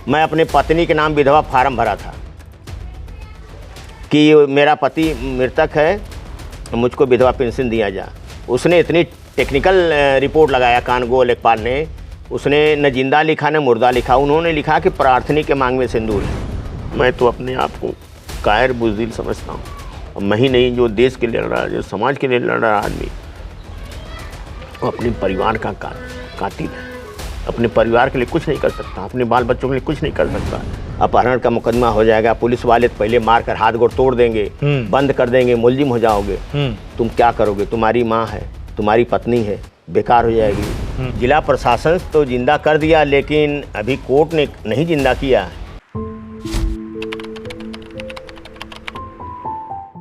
मैं अपने पत्नी के नाम विधवा फार्म भरा था कि मेरा पति मृतक है, मुझको विधवा पेंशन दिया जा। उसने इतनी टेक्निकल रिपोर्ट लगाया कानगो लेखपाल ने, उसने न जिंदा लिखा न मुर्दा लिखा। उन्होंने लिखा कि प्रार्थनी के मांग में सिंदूर है। मैं तो अपने आप को कायर बुज़दिल समझता हूँ। और मैं ही नहीं, जो देश के लिए लड़ रहा है, जो समाज के लिए लड़ रहा आदमी, वो अपने परिवार का कातिल है। अपने परिवार के लिए कुछ नहीं कर सकता, अपने बाल बच्चों के लिए कुछ नहीं कर सकता। अपहरण का मुकदमा हो जाएगा, पुलिस वाले पहले मार कर हाथ गोड़ तोड़ देंगे, बंद कर देंगे, मुलजिम हो जाओगे। तुम क्या करोगे? तुम्हारी माँ है, तुम्हारी पत्नी है, बेकार हो जाएगी। जिला प्रशासन तो जिंदा कर दिया, लेकिन अभी कोर्ट ने नहीं जिंदा किया।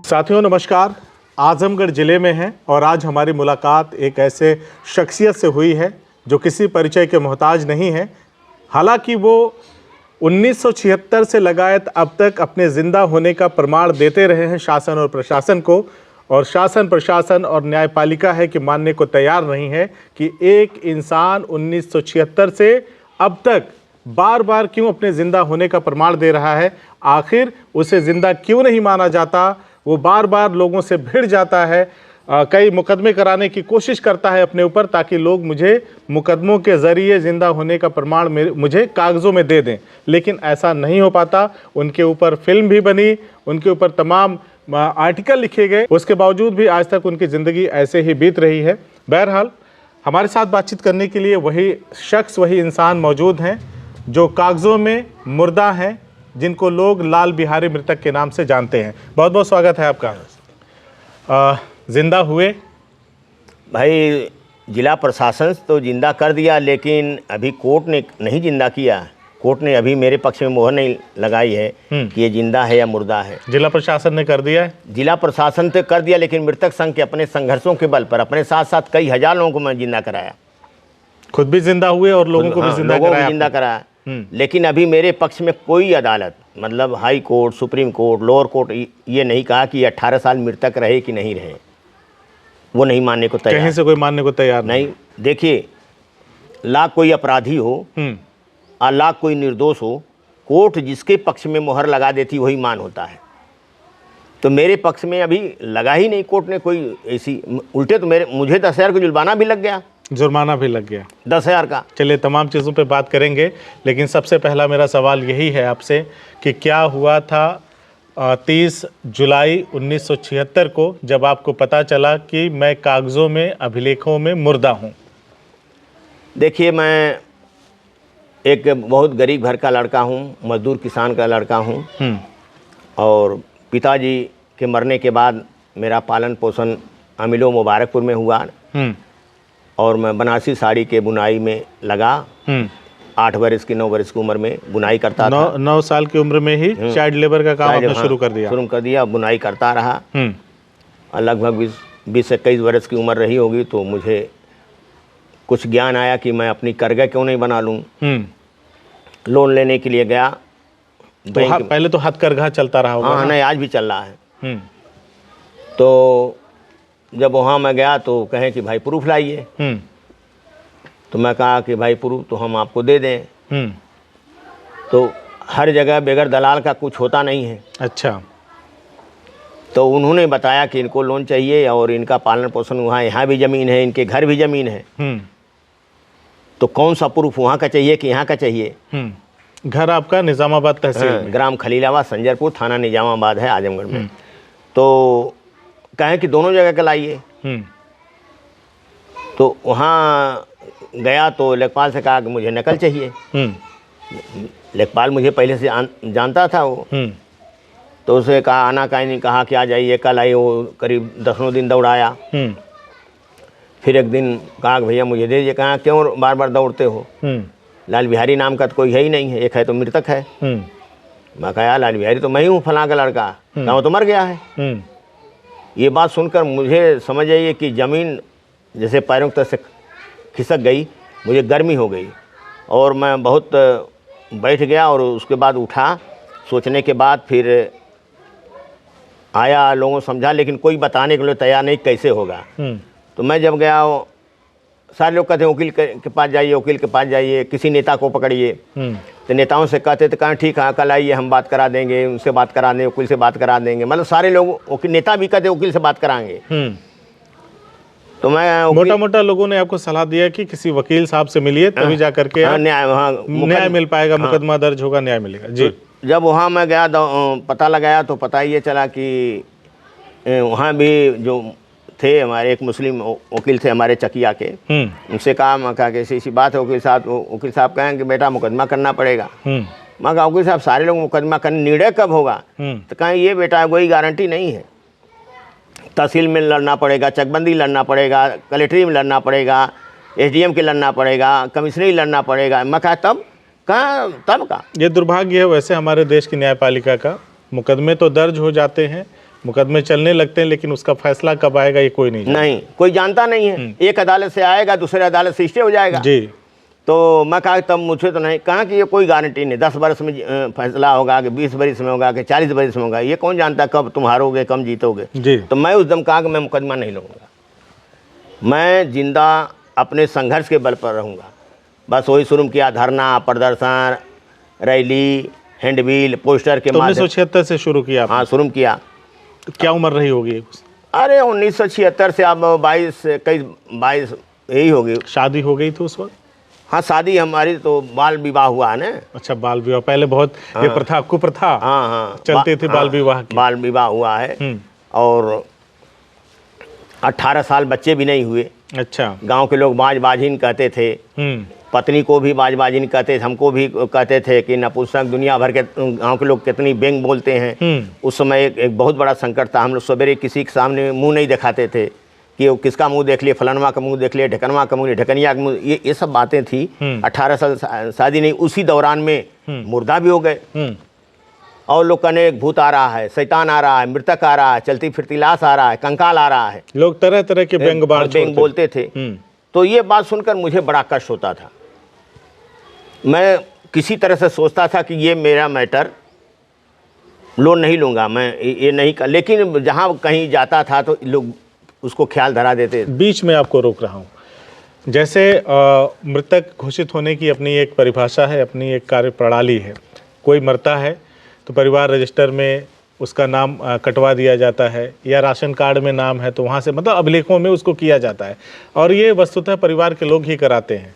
साथियों नमस्कार, आजमगढ़ जिले में हैं और आज हमारी मुलाकात एक ऐसे शख्सियत से हुई है जो किसी परिचय के मोहताज नहीं है। हालांकि वो 1976 से लगायत अब तक अपने ज़िंदा होने का प्रमाण देते रहे हैं शासन और प्रशासन को, और शासन प्रशासन और न्यायपालिका है कि मानने को तैयार नहीं है कि एक इंसान 1976 से अब तक बार बार क्यों अपने ज़िंदा होने का प्रमाण दे रहा है। आखिर उसे ज़िंदा क्यों नहीं माना जाता? वो बार बार लोगों से भिड़ जाता है, कई मुकदमे कराने की कोशिश करता है अपने ऊपर, ताकि लोग मुझे मुकदमों के ज़रिए ज़िंदा होने का प्रमाण मुझे कागज़ों में दे दें। लेकिन ऐसा नहीं हो पाता। उनके ऊपर फिल्म भी बनी, उनके ऊपर तमाम आर्टिकल लिखे गए, उसके बावजूद भी आज तक उनकी ज़िंदगी ऐसे ही बीत रही है। बहरहाल हमारे साथ बातचीत करने के लिए वही शख्स, वही इंसान मौजूद हैं जो कागज़ों में मुर्दा हैं, जिनको लोग लाल बिहारी मृतक के नाम से जानते हैं। बहुत बहुत स्वागत है आपका। जिंदा हुए? भाई, जिला प्रशासन तो जिंदा कर दिया, लेकिन अभी कोर्ट ने नहीं जिंदा किया। कोर्ट ने अभी मेरे पक्ष में मोहर नहीं लगाई है कि ये जिंदा है या मुर्दा है। जिला प्रशासन ने कर दिया है? जिला प्रशासन तो कर दिया, लेकिन मृतक संघ के अपने संघर्षों के बल पर अपने साथ साथ कई हजार लोगों को मैं जिंदा कराया। खुद भी जिंदा हुए और लोगों को भी जिंदा कराया। लेकिन अभी मेरे पक्ष में कोई अदालत, मतलब high court, supreme court, lower court, ये नहीं कहा कि 18 साल मृतक रहे कि नहीं रहे। वो नहीं मानने को तैयार, कहीं से कोई मानने को तैयार नहीं। देखिए, लाख कोई अपराधी हो और लाख कोई निर्दोष हो, कोर्ट जिसके पक्ष में मोहर लगा देती वही मान होता है। तो मेरे पक्ष में अभी लगा ही नहीं कोर्ट ने कोई ऐसी, उल्टे तो मुझे 10,000 का जुर्माना भी लग गया। 10,000 का। चलिए, तमाम चीज़ों पे बात करेंगे, लेकिन सबसे पहला मेरा सवाल यही है आपसे कि क्या हुआ था 30 जुलाई 1976 को, जब आपको पता चला कि मैं कागज़ों में, अभिलेखों में मुर्दा हूँ? देखिए, मैं एक बहुत गरीब घर का लड़का हूँ, मजदूर किसान का लड़का हूँ, और पिताजी के मरने के बाद मेरा पालन पोषण अमिलो मुबारकपुर में हुआ, और मैं बनारसी साड़ी के बुनाई में लगा। 8 वर्ष की 9 वर्ष की उम्र में बुनाई करता था। 9 साल की उम्र में ही चाइल्ड लेबर का काम आपने शुरू कर दिया? बुनाई करता रहा। और लगभग 20-21 वर्ष की उम्र रही होगी तो मुझे कुछ ज्ञान आया कि मैं अपनी करगा क्यों नहीं बना लूँ। लोन लेने के लिए गया तो पहले तो हथकरघा चलता रहा होगा? हाँ, नहीं, आज भी चल रहा है। तो जब वहाँ मैं गया तो कहें कि भाई प्रूफ लाइए। तो मैं कहा कि भाई प्रूफ तो हम आपको दे दें। तो हर जगह बगैर दलाल का कुछ होता नहीं है। अच्छा। तो उन्होंने बताया कि इनको लोन चाहिए और इनका पालन पोषण वहाँ, यहाँ भी ज़मीन है, इनके घर भी ज़मीन है। तो कौन सा प्रूफ वहाँ का चाहिए कि यहाँ का चाहिए? घर आपका निज़ामाबाद तहसील, ग्राम खलीलाबाद, संजरपुर, थाना निज़ामाबाद है, आजमगढ़ में। तो कहें कि दोनों जगह का लाइए। तो वहाँ गया तो लेखपाल से कहा कि मुझे नकल चाहिए। लेखपाल मुझे पहले से जानता था वो। तो उसे कहा, आना कहीं नहीं, कहा कि आ जाइए, कल आई। वो करीब 10 दिन दौड़ाया। फिर एक दिन कहा कि भैया मुझे दे दीजिए। कहा क्यों बार बार दौड़ते हो? लाल बिहारी नाम का तो कोई है ही नहीं है, एक है तो मृतक है। मैं कहा लाल बिहारी तो मैं ही हूँ, फलां का लड़का। कहा वो तो मर गया है। ये बात सुनकर मुझे समझ आइए कि ज़मीन जैसे पैरों की तरफ से खिसक गई, मुझे गर्मी हो गई और मैं बहुत बैठ गया। और उसके बाद उठा, सोचने के बाद फिर आया, लोगों को समझा, लेकिन कोई बताने के लिए तैयार नहीं कैसे होगा। तो मैं जब गया सारे लोग कहते हैं वकील के पास जाइए, वकील के पास जाइए, किसी नेता को पकड़िए। तो नेताओं से कहते तो कहाँ ठीक है, कल आइए हम बात करा देंगे, उनसे बात करा देंगे, वकील से बात करा देंगे। मतलब सारे लोग नेता भी कहते वकील से बात कराएंगे। तो मैं मोटा मोटा लोगों ने आपको सलाह दिया कि किसी वकील साहब से मिलिए, तभी जा करके न्याय मिल पाएगा, मुकदमा दर्ज होगा, न्याय मिलेगा। जी। जब वहाँ मैं गया पता लगाया तो पता ये चला कि वहाँ भी जो थे हमारे एक मुस्लिम वकील थे हमारे चकिया के, उनसे कहा, मैं कहा कि ऐसी बात है वकील साहब कहें कि बेटा मुकदमा करना पड़ेगा। मैं कहा वकील साहब सारे लोग मुकदमा करने, निर्णय कब होगा? तो कहें ये बेटा कोई गारंटी नहीं है, तहसील में लड़ना पड़ेगा, चकबंदी लड़ना पड़ेगा, कलेक्ट्री में लड़ना पड़ेगा, एसडीएम के लड़ना पड़ेगा, कमिश्नरी लड़ना पड़ेगा। मैं कहा तब का ये दुर्भाग्य है वैसे हमारे देश की न्यायपालिका का। मुकदमे तो दर्ज हो जाते हैं, मुकदमे चलने लगते हैं, लेकिन उसका फैसला कब आएगा ये कोई नहीं कोई जानता नहीं है। एक अदालत से आएगा, दूसरे अदालत से स्टे हो जाएगा। जी। तो मैं कहा तब मुझे तो नहीं, कहा कि ये कोई गारंटी नहीं, 10 बरस में फैसला होगा कि 20 बरस में होगा कि 40 बरस में होगा, ये कौन जानता कब तुम हारोगे कब जीतोगे। जी। तो मैं उस दम कहा कि मैं मुकदमा नहीं लूँगा, मैं जिंदा अपने संघर्ष के बल पर रहूँगा। बस वही शुरू किया, धरना, प्रदर्शन, रैली, हैंडबिल, पोस्टर के माध्यम। 1976 से शुरू किया? हाँ, शुरू किया। क्या उम्र रही होगी? अरे 1976 से अब 22 यही होगी। शादी हो गई थी उस वक्त? हाँ, शादी हमारी तो बाल विवाह हुआ है ना। अच्छा, बाल विवाह पहले बहुत ये प्रथा, कुप्रथा हाँ चलती थी, बाल विवाह की। बाल विवाह हुआ है और 18 साल बच्चे भी नहीं हुए। अच्छा। गांव के लोग बाज-बाजिन कहते थे, पत्नी को भी बाज-बाजिन कहते थे, हमको भी कहते थे कि नपुंसक, दुनिया भर के गांव के लोग कितनी व्यंग बोलते हैं। उस समय एक बहुत बड़ा संकट था। हम लोग सवेरे किसी के सामने मुंह नहीं दिखाते थे कि वो किसका मुंह देख लिए, फलानवा का मुंह देख लिए, ढकनवा का मुंह, ढकनिया का मुंह, ये सब बातें थी। 18 साल शादी नहीं, उसी दौरान में मुर्दा भी हो गए और लोग कहने एक भूत आ रहा है, शैतान आ रहा है, मृतक आ रहा है, चलती फिरती लाश आ रहा है, कंकाल आ रहा है। लोग तरह तरह के व्यंग बोलते थे। तो ये बात सुनकर मुझे बड़ा कष्ट होता था। मैं किसी तरह से सोचता था कि ये मेरा मैटर लोन नहीं लूँगा, मैं ये नहीं कर, लेकिन जहाँ कहीं जाता था तो लोग उसको ख्याल धरा देते। बीच में आपको रोक रहा हूँ, जैसे मृतक घोषित होने की अपनी एक परिभाषा है, अपनी एक कार्य प्रणाली है। कोई मरता है तो परिवार रजिस्टर में उसका नाम कटवा दिया जाता है, या राशन कार्ड में नाम है तो वहाँ से मतलब अभिलेखों में उसको किया जाता है, और ये वस्तुतः परिवार के लोग ही कराते हैं।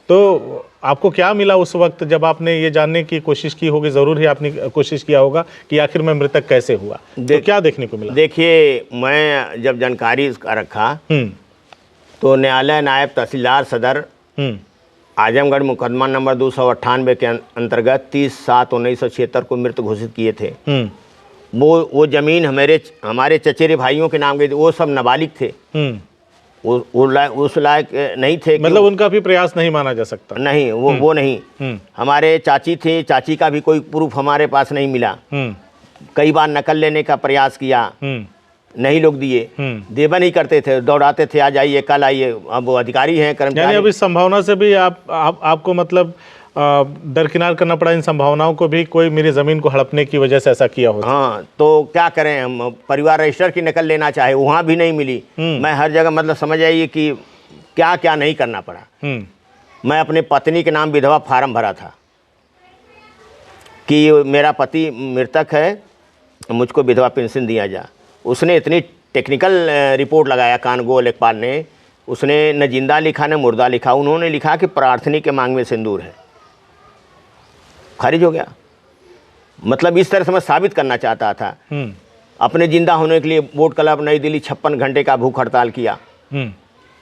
तो आपको क्या मिला उस वक्त जब आपने ये जानने की कोशिश की होगी, ज़रूर ही आपने कोशिश किया होगा कि आखिर में मृतक कैसे हुआ, तो क्या देखने को मिला? देखिए, मैं जब जानकारी इसका रखा तो न्यायालय नायब तहसीलदार सदर आजमगढ़ मुकदमा नंबर 298 के अंतर्गत 30/7/1976 को मृत घोषित किए थे। वो जमीन हमारे चचेरे भाइयों के नाम गई थी। वो सब नाबालिग थे, उस लायक नहीं थे। मतलब उनका भी प्रयास नहीं माना जा सकता? नहीं, वो नहीं। हमारे चाची थे, चाची का भी कोई प्रूफ हमारे पास नहीं मिला। कई बार नकल लेने का प्रयास किया, नहीं लोग दिए, देवा नहीं करते थे, दौड़ाते थे, आ जाइए, कल आइए। अब वो अधिकारी हैं, कर्मचारी। अब इस संभावना से भी आपको मतलब दरकिनार करना पड़ा, इन संभावनाओं को भी, कोई मेरी ज़मीन को हड़पने की वजह से ऐसा किया हो। हाँ, तो क्या करें हम, परिवार रजिस्टर की नकल लेना चाहे, वहाँ भी नहीं मिली। मैं हर जगह, मतलब समझ आइए कि क्या क्या नहीं करना पड़ा। मैं अपने पत्नी के नाम विधवा फार्म भरा था कि मेरा पति मृतक है, मुझको विधवा पेंशन दिया जा। उसने इतनी टेक्निकल रिपोर्ट लगाया, कानगो लेखपाल ने, उसने न जिंदा लिखा न मुर्दा लिखा। उन्होंने लिखा कि प्रार्थनी के मांग में सिंदूर है, खारिज हो गया। मतलब इस तरह से मैं साबित करना चाहता था। अपने जिंदा होने के लिए बोट क्लब नई दिल्ली 56 घंटे का भूख हड़ताल किया।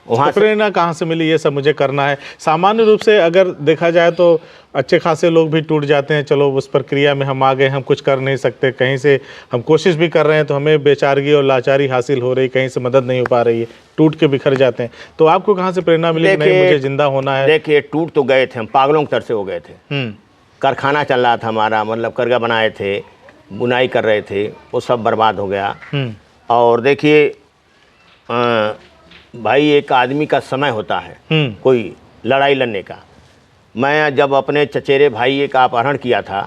वहाँ प्रेरणा कहाँ से मिली ये सब मुझे करना है? सामान्य रूप से अगर देखा जाए तो अच्छे खासे लोग भी टूट जाते हैं, चलो उस प्रक्रिया में हम आ गए, हम कुछ कर नहीं सकते, कहीं से हम कोशिश भी कर रहे हैं तो हमें बेचारगी और लाचारी हासिल हो रही, कहीं से मदद नहीं हो पा रही है, टूट के बिखर जाते हैं। तो आपको कहाँ से प्रेरणा मिली कि नहीं मुझे जिंदा होना है? देखिए, टूट तो गए थे हम, पागलों की तरह से हो गए थे। कारखाना चल रहा था हमारा, मतलब करगा बनाए थे, बुनाई कर रहे थे, वो सब बर्बाद हो गया। और देखिए भाई, एक आदमी का समय होता है कोई लड़ाई लड़ने का। मैं जब अपने चचेरे भाई का अपहरण किया था,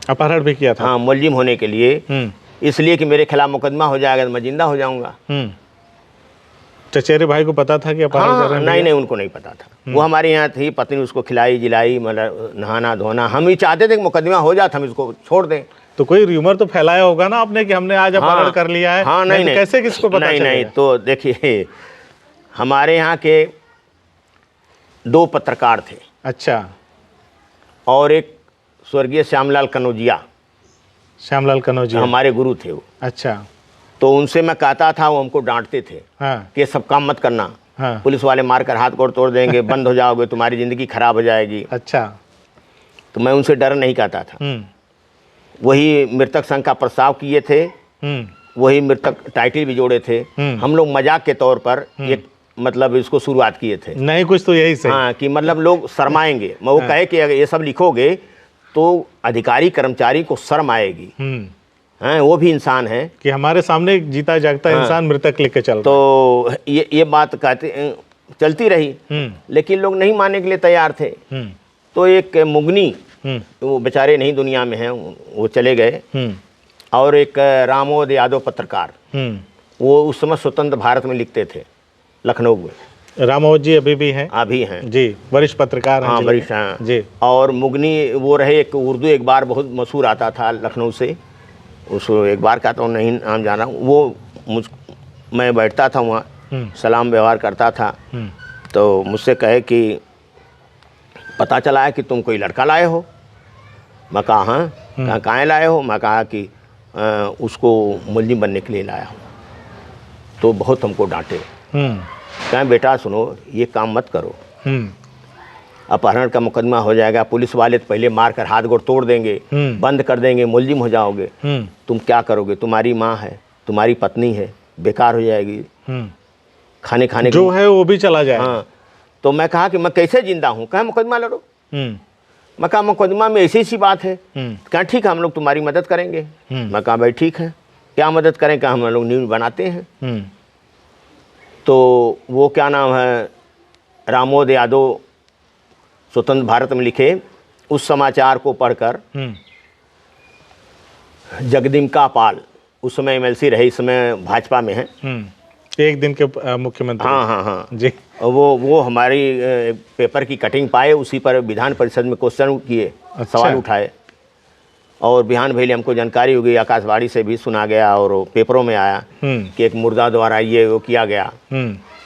अपहरण भी किया था, हाँ, मुलजिम होने के लिए, इसलिए कि मेरे खिलाफ मुकदमा हो जाएगा तो मैं जिंदा हो जाऊंगा। चचेरे भाई को पता था कि अपहरण कर रहे हैं? नहीं नहीं, उनको नहीं पता था। वो हमारे यहाँ थी, पत्नी उसको खिलाई जिलाई, मतलब नहाना धोना। हम ही चाहते थे कि मुकदमा हो जाता, हम इसको छोड़ दें। तो कोई र्यूमर तो फैलाया होगा ना आपने कि हमने आज अपहरण कर लिया है? हाँ, नहीं तो नहीं, कैसे किसको पता नहीं चलेगा? नहीं, तो देखिए हमारे यहाँ के 2 पत्रकार थे। अच्छा। और एक स्वर्गीय श्यामलाल कनौजिया, श्यामलाल कनौजिया हमारे गुरु थे वो। अच्छा। तो उनसे मैं कहता था, वो हमको डांटते थे हाँ कि ये सब काम मत करना, हाँ। पुलिस वाले मारकर हाथ गोड़ तोड़ देंगे, बंद हो जाओगे, तुम्हारी ज़िंदगी खराब हो जाएगी। अच्छा। तो मैं उनसे डर नहीं कहता था। वही मृतक संघ का प्रस्ताव किए थे, वही मृतक टाइटल भी जोड़े थे। हम लोग मजाक के तौर पर एक मतलब इसको शुरुआत किए थे। नहीं कुछ तो यही सही। हाँ, कि मतलब लोग शर्माएंगे। मैं वो कहे कि अगर ये सब लिखोगे तो अधिकारी कर्मचारी को शर्म आएगी। हैं, वो भी इंसान है कि हमारे सामने एक जीता जागता इंसान मृतक लेके चल रहा है। तो ये बात कहते चलती रही, लेकिन लोग नहीं मानने के लिए तैयार थे। तो एक मुगनी, वो बेचारे नहीं दुनिया में हैं, वो चले गए। और एक रामोद यादव पत्रकार, वो उस समय स्वतंत्र भारत में लिखते थे, लखनऊ में। रामोद जी अभी भी हैं? अभी हैं जी, वरिष्ठ पत्रकार हैं। हाँ, वरिष्ठ हैं जी। और मुगनी वो रहे, एक उर्दू एक बार बहुत मशहूर आता था लखनऊ से, उसको एक बार कहता हूँ, नहीं नाम जाना। वो मैं बैठता था वहाँ, सलाम व्यवहार करता था। तो मुझसे कहे कि पता चला है कि तुम कोई लड़का लाए हो। मैं कहा हाँ। कहा कहाँ लाए हो? मैं कहा कि उसको मुलजिम बनने के लिए लाया हूँ। तो बहुत हमको डांटे। कहें बेटा सुनो, ये काम मत करो, अपहरण का मुकदमा हो जाएगा, पुलिस वाले तो पहले मार कर हाथ गोड़ तोड़ देंगे, बंद कर देंगे, मुलजिम हो जाओगे। तुम क्या करोगे? तुम्हारी माँ है, तुम्हारी पत्नी है, बेकार हो जाएगी, खाने जो है वो भी चला जाएगा। हाँ। तो मैं कहा कि मैं कैसे जिंदा हूँ? कहा मुकदमा लड़ो। मैं कहा मुकदमा में ऐसी सी बात है। कहा ठीक है, हम लोग तुम्हारी मदद करेंगे। मैं कहा भाई ठीक है, क्या मदद करें? कहा हम लोग न्यूज़ बनाते हैं। तो वो क्या नाम है, रामोद यादव स्वतंत्र भारत में लिखे, उस समाचार को पढ़कर जगदम्बिका पाल, उस समय एमएलसी रहे, इस समय भाजपा में है, एक दिन के मुख्यमंत्री। हाँ हाँ हाँ जी। वो हमारी पेपर की कटिंग पाए, उसी पर विधान परिषद में क्वेश्चन किए। अच्छा। सवाल उठाए और बिहान भैली हमको जानकारी हो गई, आकाशवाणी से भी सुना गया और पेपरों में आया कि एक मुर्दा द्वारा ये वो किया गया।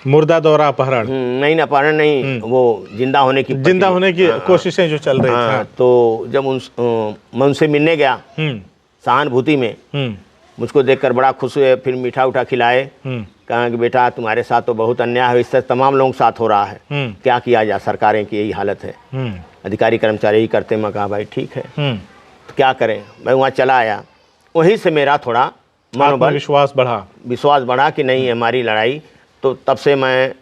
मुर्दा द्वारा अपहरण? नहीं ना, अपहरण नहीं, वो जिंदा होने की कोशिशें जो चल रही थी। तो जब मैं उनसे मिलने गया सहानुभूति में, मुझको देखकर बड़ा खुश हुए, फिर मीठा उठा खिलाए। कहा कि बेटा तुम्हारे साथ तो बहुत अन्याय है, इससे तमाम लोगों के साथ हो रहा है, क्या किया जाए, सरकारें की यही हालत है, अधिकारी कर्मचारी ही करते। मैं कहा भाई ठीक है, तो क्या करें। मैं वहाँ चला आया, वहीं से मेरा थोड़ा मनोबल विश्वास बढ़ा कि नहीं हमारी लड़ाई। तो तब से मैं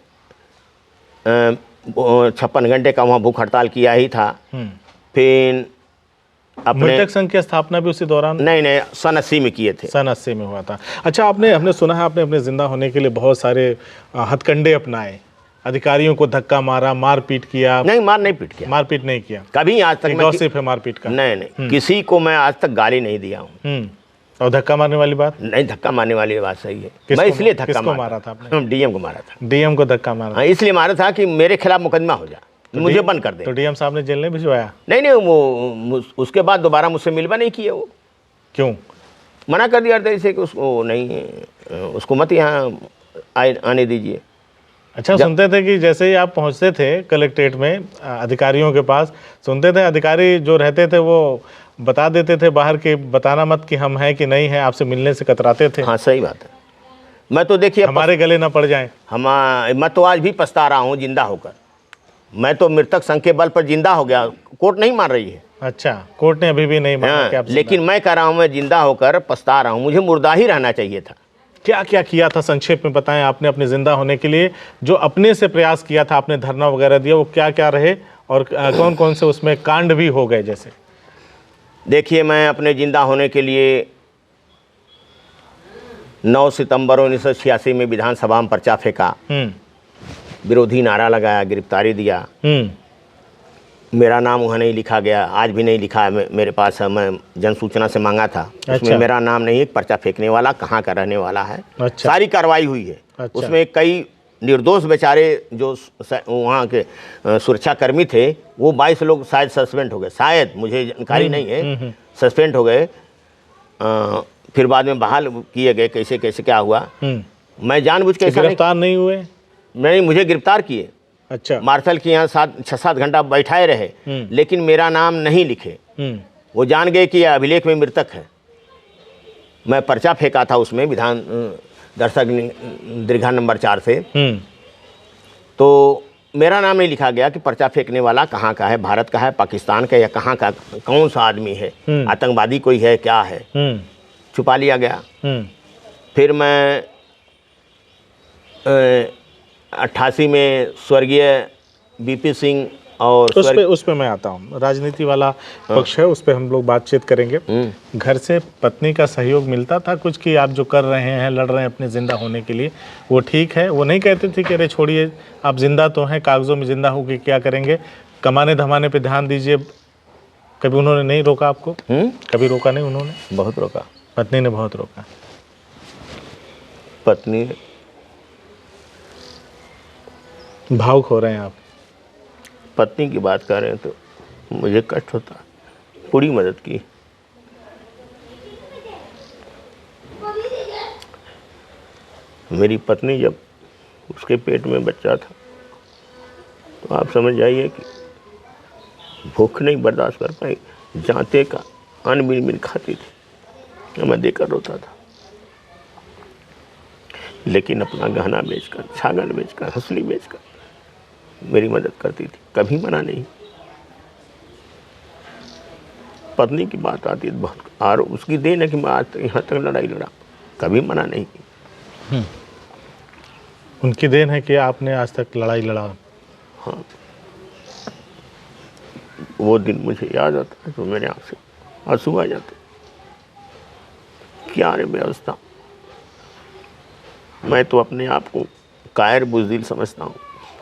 56 घंटे का वहाँ भूख हड़ताल किया ही था। फिर अपने मृतक संघ की स्थापना भी उसी दौरान? नहीं, सन 80 में किए थे। सन 80 में हुआ था। अच्छा, हमने सुना है आपने अपने जिंदा होने के लिए बहुत सारे हथकंडे अपनाए, अधिकारियों को धक्का मारा, मारपीट किया? नहीं, मारपीट नहीं किया कभी आज तक। गॉसिप है मारपीट का? नहीं, किसी को मैं आज तक गाली नहीं दिया हूँ। और धक्का मारने वाली बात? नहीं, धक्का मारने वाली बात सही है। मैं इसलिए धक्का मारा था आपने? डीएम को मारा था। डीएम को धक्का मारा? हाँ, इसलिए मारा था कि मेरे खिलाफ मुकदमा हो जाए, मुझे बंद कर दे। तो डीएम साहब ने जेल नहीं भिजवाया? नहीं, वो उसके बाद दोबारा मुझसे मिलवा नहीं किए। वो क्यों? मना कर दिया था इसे कि उसको नहीं, उसको मत यहाँ आने दीजिए। अच्छा, सुनते थे कि जैसे ही आप पहुँचते थे कलेक्ट्रेट में अधिकारियों के पास, सुनते थे अधिकारी जो रहते थे वो बता देते थे बाहर के, बताना मत कि हम हैं कि नहीं है, आपसे मिलने से कतराते थे। हाँ सही बात है। मैं तो देखिए हमारे गले ना पड़ जाए। मैं तो आज भी पछता रहा हूँ जिंदा होकर। मैं तो मृतक संघ के बल पर जिंदा हो गया, कोर्ट नहीं मान रही है। अच्छा, कोर्ट ने अभी भी नहीं माना कि आप जिंदा? लेकिन मैं कह रहा हूँ, मैं जिंदा होकर पछता रहा हूँ, मुझे मुर्दा ही रहना चाहिए था। क्या क्या किया था, संक्षेप में बताएं आपने अपने जिंदा होने के लिए, जो अपने से प्रयास किया था, आपने धरना वगैरह दिया, वो क्या क्या रहे और कौन कौन से उसमें कांड भी हो गए? जैसे देखिए, मैं अपने जिंदा होने के लिए 9 सितंबर 1986 में विधानसभा में पर्चा फेंका, विरोधी नारा लगाया, गिरफ्तारी दिया। मेरा नाम वहाँ नहीं लिखा गया, आज भी नहीं लिखा है मेरे पास है। मैं जन सूचना से मांगा था। अच्छा। उसमें मेरा नाम नहीं है, पर्चा फेंकने वाला कहाँ का रहने वाला है। अच्छा। सारी कार्रवाई हुई है। अच्छा। उसमें कई निर्दोष बेचारे जो वहाँ के सुरक्षाकर्मी थे वो 22 लोग शायद सस्पेंड हो गए, शायद, मुझे जानकारी नहीं है, सस्पेंड हो गए। फिर बाद में बहाल किए गए, कैसे कैसे क्या हुआ मैं जानबूझ के गिरफ्तार नहीं हुए? नहीं, मुझे गिरफ्तार किए। अच्छा। मार्शल के यहाँ 6-7 घंटा बैठाए रहे, लेकिन मेरा नाम नहीं लिखे। वो जान गए कि यह अभिलेख में मृतक है। मैं पर्चा फेंका था उसमें विधान दर्शक दीर्घा नंबर 4 से, तो मेरा नाम नहीं लिखा गया कि पर्चा फेंकने वाला कहाँ का है, भारत का है, पाकिस्तान का, या कहाँ का, कौन सा आदमी है, आतंकवादी कोई है, क्या है, छुपा लिया गया। फिर मैं 88 में स्वर्गीय बीपी सिंह और उस पे मैं आता हूँ, राजनीति वाला पक्ष है, उस पे हम लोग बातचीत करेंगे। घर से पत्नी का सहयोग मिलता था कुछ कि आप जो कर रहे हैं, लड़ रहे हैं अपने जिंदा होने के लिए, वो ठीक है? वो नहीं कहते थे कि अरे छोड़िए, आप जिंदा तो हैं, कागजों में जिंदा होके क्या करेंगे, कमाने धमाने पे ध्यान दीजिए? कभी उन्होंने नहीं रोका आपको? कभी रोका नहीं उन्होंने? बहुत रोका, पत्नी ने बहुत रोका। पत्नी, भावुक हो रहे हैं आप। पत्नी की बात कर रहे हैं तो मुझे कष्ट होता, पूरी मदद की। मेरी पत्नी जब उसके पेट में बच्चा था तो आप समझ जाइए कि भूख नहीं बर्दाश्त कर पाई, जाते का अन्न मिल मिल खाती थी, मैं देकर रोता था। लेकिन अपना गहना बेचकर, छागल बेचकर, हंसली बेचकर मेरी मदद करती थी, कभी मना नहीं। पत्नी की बात आती है बहुत, और उसकी देन है कि मैं आज यहाँ तक लड़ाई लड़ा, कभी मना नहीं की। उनकी देन है कि आपने आज तक लड़ाई लड़ा। हाँ, वो दिन मुझे याद आता है तो मेरे आँख से आंसू आ जाते। क्या रे व्यवस्था, मैं तो अपने आप को कायर बुज़दिल समझता हूँ।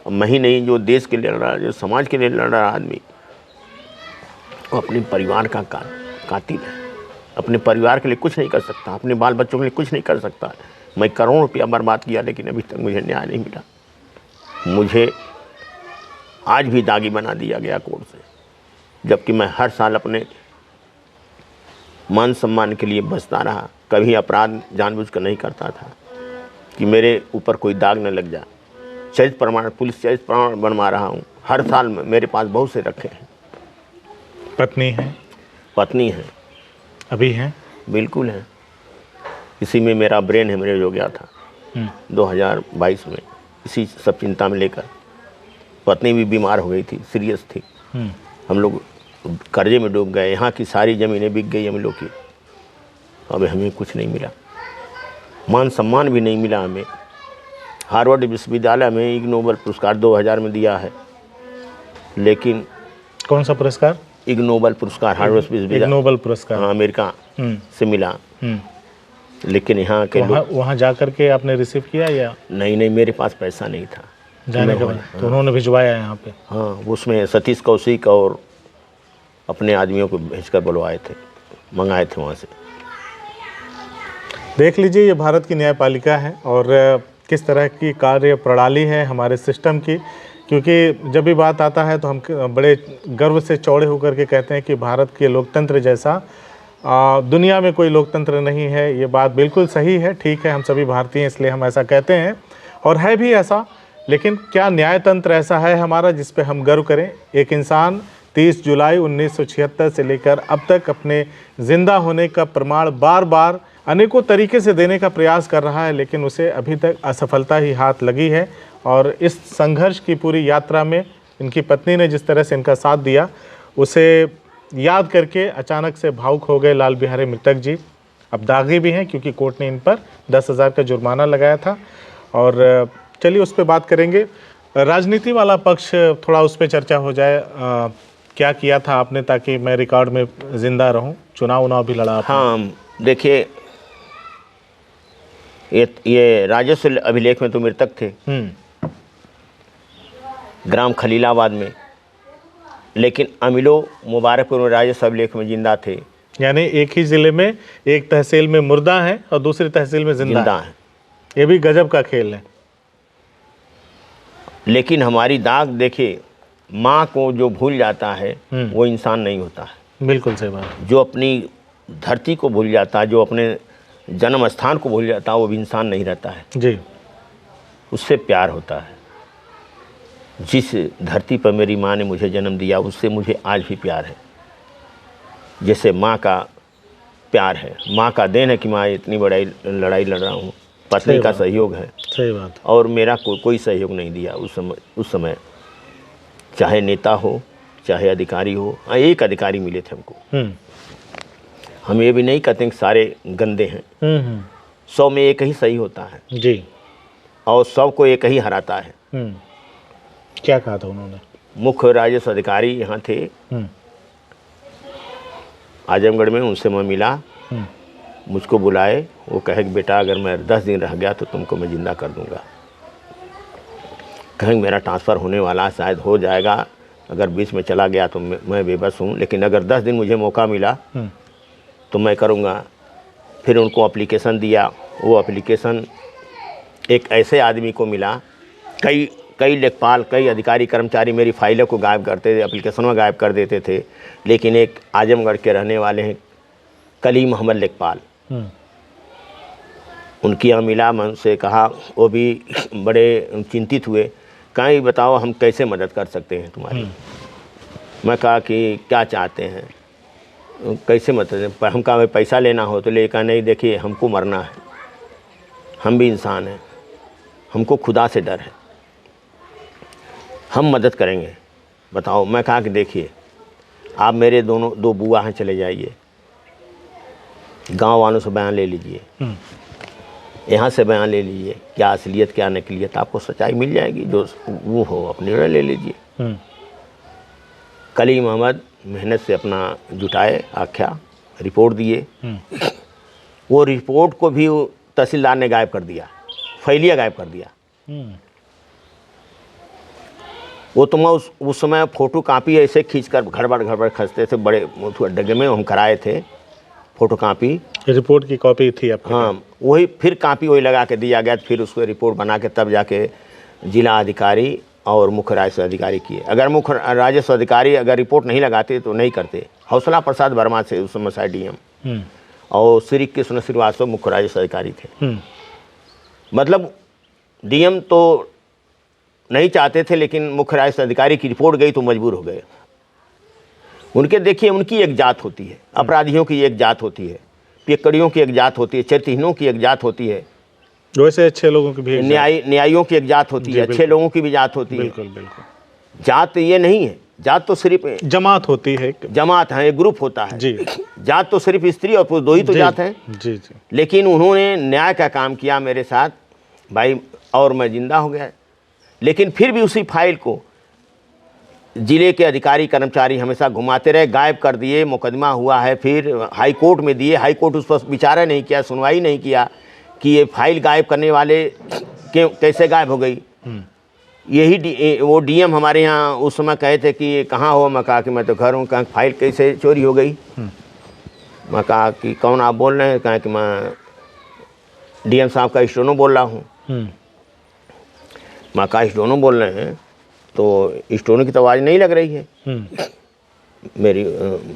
मैं ही नहीं, जो देश के लिए लड़ रहा है, जो समाज के लिए लड़ रहा आदमी, वो अपने परिवार का कातिल है। अपने परिवार के लिए कुछ नहीं कर सकता, अपने बाल बच्चों के लिए कुछ नहीं कर सकता। मैं करोड़ों रुपया बर्बाद किया, लेकिन अभी तक मुझे न्याय नहीं मिला। मुझे आज भी दागी बना दिया गया कोर्ट से, जबकि मैं हर साल अपने मान सम्मान के लिए बचता रहा। कभी अपराध जानबूझ कर नहीं करता था कि मेरे ऊपर कोई दाग न लग जाए। चरित्र प्रमाण, पुलिस चरित्र प्रमाण बनवा रहा हूँ हर साल। मेरे पास बहुत से रखे हैं। पत्नी है? पत्नी है, अभी है? बिल्कुल है। इसी में मेरा ब्रेन हेमरेज हो गया था 2022 में, इसी सब चिंता में लेकर। पत्नी भी बीमार हो गई थी, सीरियस थी। हम लोग कर्जे में डूब गए, यहाँ की सारी ज़मीनें बिक गई हम लोग की। अब हमें कुछ नहीं मिला, मान सम्मान भी नहीं मिला हमें। हार्वर्ड विश्वविद्यालय में इग नोबेल पुरस्कार 2000 में दिया है, लेकिन कौन सा पुरस्कार? इग नोबेल पुरस्कार, हार्वर्ड विश्वविद्यालय, इग नोबेल पुरस्कार, हाँ, अमेरिका से मिला। लेकिन यहाँ के वहाँ जा कर के आपने रिसीव किया या नहीं? मेरे पास पैसा नहीं था जाने के बाद, तो उन्होंने भिजवाया यहाँ पे? हाँ, उसमें सतीश कौशिक और अपने आदमियों को भेजकर बुलवाए थे, मंगाए थे वहाँ से। देख लीजिए, ये भारत की न्यायपालिका है और किस तरह की कार्य प्रणाली है हमारे सिस्टम की। क्योंकि जब भी बात आता है तो हम बड़े गर्व से चौड़े होकर के कहते हैं कि भारत के लोकतंत्र जैसा दुनिया में कोई लोकतंत्र नहीं है। ये बात बिल्कुल सही है, ठीक है, हम सभी भारतीय हैं इसलिए हम ऐसा कहते हैं, और है भी ऐसा। लेकिन क्या न्यायतंत्र ऐसा है हमारा जिस पे हम गर्व करें? एक इंसान 30 जुलाई 1976 से लेकर अब तक अपने ज़िंदा होने का प्रमाण बार बार अनेकों तरीके से देने का प्रयास कर रहा है, लेकिन उसे अभी तक असफलता ही हाथ लगी है। और इस संघर्ष की पूरी यात्रा में इनकी पत्नी ने जिस तरह से इनका साथ दिया, उसे याद करके अचानक से भावुक हो गए लाल बिहारी मृतक जी। अब दागी भी हैं क्योंकि कोर्ट ने इन पर 10,000 का जुर्माना लगाया था। और चलिए उस पर बात करेंगे। राजनीति वाला पक्ष, थोड़ा उस पर चर्चा हो जाए। क्या किया था आपने ताकि मैं रिकॉर्ड में ज़िंदा रहूं? चुनाव भी लड़ा आपने? हाँ, देखिए, ये राजस्व अभिलेख में तो मृतक थे ग्राम खलीलाबाद में, लेकिन अमिलो मुबारकपुर में राजस्व अभिलेख में जिंदा थे। यानी एक ही ज़िले में एक तहसील में मुर्दा है और दूसरी तहसील में जिंदा है। है। ये भी गजब का खेल है। लेकिन हमारी दाग देखिए, माँ को जो भूल जाता है वो इंसान नहीं होता है। बिल्कुल सही बात। जो अपनी धरती को भूल जाता है, जो अपने जन्म स्थान को भूल जाता है, वो भी इंसान नहीं रहता है जी। उससे प्यार होता है। जिस धरती पर मेरी माँ ने मुझे जन्म दिया उससे मुझे आज भी प्यार है, जैसे माँ का प्यार है। माँ का देन है कि माँ इतनी बड़ी लड़ाई लड़ रहा हूँ, पत्नी का सहयोग है। सही बात। और मेरा कोई सहयोग नहीं दिया उस समय चाहे नेता हो चाहे अधिकारी हो। हाँ, एक अधिकारी मिले थे हमको। हम ये भी नहीं कहते कि सारे गंदे हैं। 100 में एक ही सही होता है जी, और 100 को एक ही हराता है। क्या कहा था उन्होंने? मुख्य राजस्व अधिकारी यहाँ थे आजमगढ़ में, उनसे मैं मिला, मुझको बुलाए। वो कहे कि बेटा अगर मैं 10 दिन रह गया तो तुमको मैं ज़िंदा कर दूंगा। कहेंगे मेरा ट्रांसफ़र होने वाला, शायद हो जाएगा, अगर बीच में चला गया तो मैं बेबस हूँ, लेकिन अगर 10 दिन मुझे मौका मिला तो मैं करूँगा। फिर उनको एप्लीकेशन दिया। वो एप्लीकेशन एक ऐसे आदमी को मिला, कई लेखपाल, कई अधिकारी कर्मचारी मेरी फाइलों को गायब करते थे, एप्लीकेशन में गायब कर देते थे, लेकिन एक आजमगढ़ के रहने वाले हैं कलीम अहमद लेखपाल, उनके यहाँ मिला। मैं उनसे कहा, वो भी बड़े चिंतित हुए। कहीं बताओ हम कैसे मदद कर सकते हैं तुम्हारी। मैं कहा कि क्या चाहते हैं, कैसे मदद? हम कहा भाई पैसा लेना हो तो ले। कहा नहीं, देखिए हमको मरना है, हम भी इंसान हैं, हमको खुदा से डर है, हम मदद करेंगे, बताओ। मैं कहा कि देखिए आप मेरे दो बुआ हैं, चले जाइए, गांव वालों से बयान ले लीजिए, यहाँ से बयान ले लीजिए, क्या असलियत क्या नकलियत, आपको सच्चाई मिल जाएगी। जो वो हो अपने निर्णय ले लीजिए। कलीम अहमद मेहनत से अपना जुटाए, आख्या, रिपोर्ट दिए। वो रिपोर्ट को भी तहसीलदार ने गायब कर दिया, फैलिया गायब कर दिया। वो तो मैं उस समय फ़ोटो कापी ऐसे खींचकर गड़बड़ खसते थे, बड़े डगे में हम कराए थे फ़ोटो कापी। रिपोर्ट की कॉपी थी आपके? हाँ, वही फिर कापी वही लगा के दिया गया, फिर उसको रिपोर्ट बना के तब जाके जिला अधिकारी और मुख्य राजस्व अधिकारी किए। अगर मुख्य राजस्व अधिकारी अगर रिपोर्ट नहीं लगाते तो नहीं करते। हौसला प्रसाद वर्मा से उस समय साइड डीएम, और श्री कृष्ण श्रीवास्तव मुख्य राजस्व अधिकारी थे। मतलब डीएम तो नहीं चाहते थे, लेकिन मुख्य राजस्व अधिकारी की रिपोर्ट गई तो मजबूर हो गए। उनके देखिए, उनकी एक जात होती है, अपराधियों की एक जात होती है, पियक्कड़ियों की एक जात होती है, चरित्रहीनों की एक जात होती है, वैसे अच्छे लोगों की भी, न्यायियों की एक जात होती है, अच्छे लोगों की भी जात होती है। बिल्कुल बिल्कुल। जात ये नहीं है, जात तो सिर्फ जमात होती है, जमात है, एक ग्रुप होता है जी। जात तो सिर्फ स्त्री और पुरुष दो ही तो जात हैं। जी जी। लेकिन उन्होंने न्याय का काम किया मेरे साथ भाई, और मैं जिंदा हो गया। लेकिन फिर भी उसी फाइल को जिले के अधिकारी कर्मचारी हमेशा घुमाते रहे, गायब कर दिए। मुकदमा हुआ है, फिर हाई कोर्ट में दिए, हाई कोर्ट उस पर विचार नहीं किया, सुनवाई नहीं किया कि ये फाइल गायब करने वाले कैसे गायब हो गई। यही वो डीएम हमारे यहाँ उस समय कहे थे कि कहाँ हो। मैं कहा कि मैं तो घर हूँ। कहा फाइल कैसे चोरी हो गई। मैं कहा कि कौन आप बोल रहे हैं? कहा कि मैं डीएम साहब का स्टोनो बोल रहा हूँ। मैं कहा स्टोनो बोल रहे हैं तो स्टोनो की तो आवाज़ नहीं लग रही है मेरी।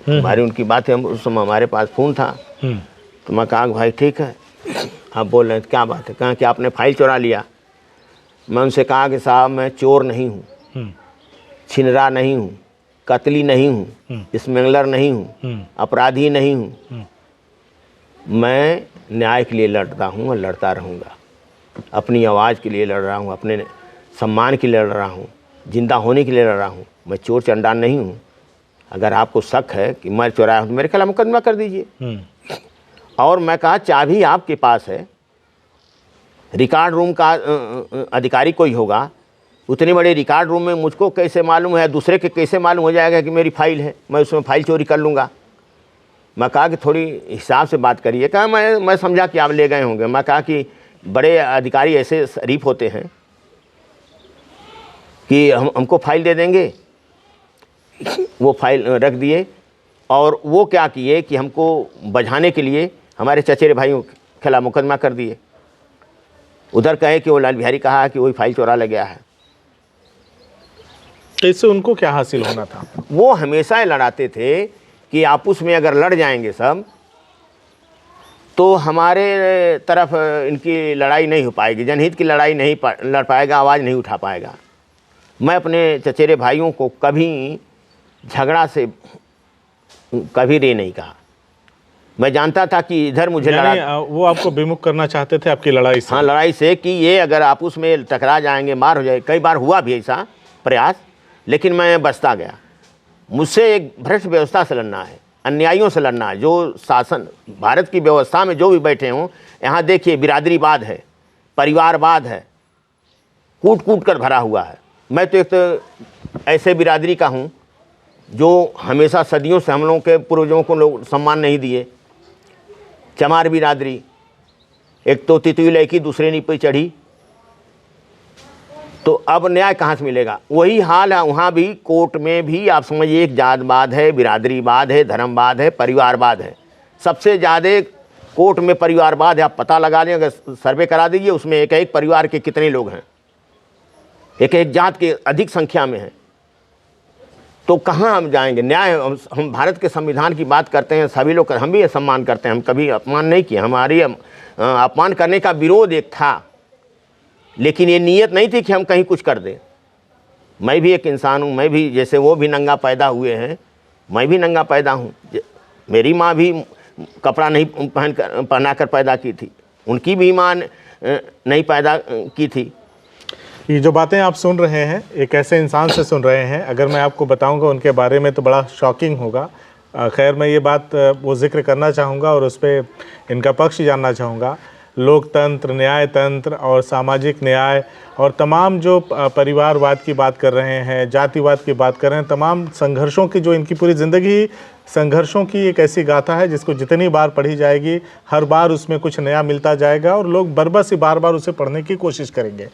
हमारी उनकी बात है, उस समय हमारे पास फ़ोन था। तो मैं कहा भाई ठीक है, आप बोल रहे हैं क्या बात है? कहा कि आपने फाइल चुरा लिया। मैं उनसे कहा कि साहब मैं चोर नहीं हूँ, छिनरा नहीं हूँ, कतली नहीं हूँ, स्मगलर नहीं हूँ, अपराधी नहीं हूँ। मैं न्याय के लिए लड़ता हूँ और लड़ता रहूँगा। अपनी आवाज़ के लिए लड़ रहा हूँ, अपने सम्मान के लिए लड़ रहा हूँ, जिंदा होने के लिए लड़ रहा हूँ। मैं चोर चंडाल नहीं हूँ। अगर आपको शक है कि मैं चोराया हूँ तो मेरे खिलाफ मुकदमा कर दीजिए। और मैं कहा चाबी आपके पास है, रिकॉर्ड रूम का अधिकारी कोई होगा, उतने बड़े रिकॉर्ड रूम में मुझको कैसे मालूम है, दूसरे के कैसे मालूम हो जाएगा कि मेरी फाइल है, मैं उसमें फाइल चोरी कर लूँगा। मैं कहा कि थोड़ी हिसाब से बात करिए। कहा मैं समझा कि आप ले गए होंगे। मैं कहा कि बड़े अधिकारी ऐसे शरीफ होते हैं कि हमको फाइल दे देंगे। वो फाइल रख दिए और वो क्या किए कि हमको बझाने के लिए हमारे चचेरे भाइयों के खिलाफ मुकदमा कर दिए। उधर कहे कि वो लाल बिहारी कहा कि वही फाइल चोरा ले गया है। तो इससे उनको क्या हासिल होना था? वो हमेशा ये लड़ाते थे कि आपस में अगर लड़ जाएंगे सब तो हमारे तरफ इनकी लड़ाई नहीं हो पाएगी, जनहित की लड़ाई नहीं लड़ पाएगा, आवाज़ नहीं उठा पाएगा। मैं अपने चचेरे भाइयों को कभी झगड़ा से कभी रे नहीं कहा। मैं जानता था कि इधर मुझे लड़ा, वो आपको विमुख करना चाहते थे आपकी लड़ाई से? हाँ, लड़ाई से, कि ये अगर आपस में टकरा जाएंगे, मार हो जाए। कई बार हुआ भी ऐसा प्रयास, लेकिन मैं बचता गया। मुझसे एक भ्रष्ट व्यवस्था से लड़ना है, अन्यायियों से लड़ना है। जो शासन भारत की व्यवस्था में जो भी बैठे हों, यहाँ देखिए बिरादरीवाद है, परिवारवाद है, कूट कूट कर भरा हुआ है। मैं तो एक तो ऐसे बिरादरी का हूँ जो हमेशा सदियों से हम लोगों के पूर्वजों को लोग सम्मान नहीं दिए। चमार बिरादरी, एक तो तितुई लड़की दूसरे नी पे चढ़ी, तो अब न्याय कहाँ से मिलेगा? वही हाल है वहाँ भी। कोर्ट में भी आप समझिए एक जातवाद है, बिरादरीवाद है, धर्मवाद है, परिवारवाद है। सबसे ज़्यादा कोर्ट में परिवारवाद है। आप पता लगा लें, अगर सर्वे करा दीजिए, उसमें एक एक परिवार के कितने लोग हैं, एक एक जात के अधिक संख्या में हैं। तो कहाँ हम जाएंगे? न्याय, हम भारत के संविधान की बात करते हैं, सभी लोग, हम भी सम्मान करते हैं, हम कभी अपमान नहीं किए। हमारी अपमान करने का विरोध एक था, लेकिन ये नीयत नहीं थी कि हम कहीं कुछ कर दें। मैं भी एक इंसान हूँ, मैं भी जैसे वो भी नंगा पैदा हुए हैं, मैं भी नंगा पैदा हूँ। मेरी माँ भी कपड़ा नहीं पहना कर पैदा की थी, उनकी भी माँ नहीं पैदा की थी। ये जो बातें आप सुन रहे हैं एक ऐसे इंसान से सुन रहे हैं, अगर मैं आपको बताऊंगा उनके बारे में तो बड़ा शॉकिंग होगा। खैर, मैं ये बात वो जिक्र करना चाहूँगा और उस पर इनका पक्ष जानना चाहूँगा। लोकतंत्र, न्यायतंत्र और सामाजिक न्याय और तमाम जो परिवारवाद की बात कर रहे हैं, जातिवाद की बात कर रहे हैं, तमाम संघर्षों की, जो इनकी पूरी ज़िंदगी संघर्षों की एक ऐसी गाथा है जिसको जितनी बार पढ़ी जाएगी हर बार उसमें कुछ नया मिलता जाएगा और लोग बरबस ही बार बार उसे पढ़ने की कोशिश करेंगे।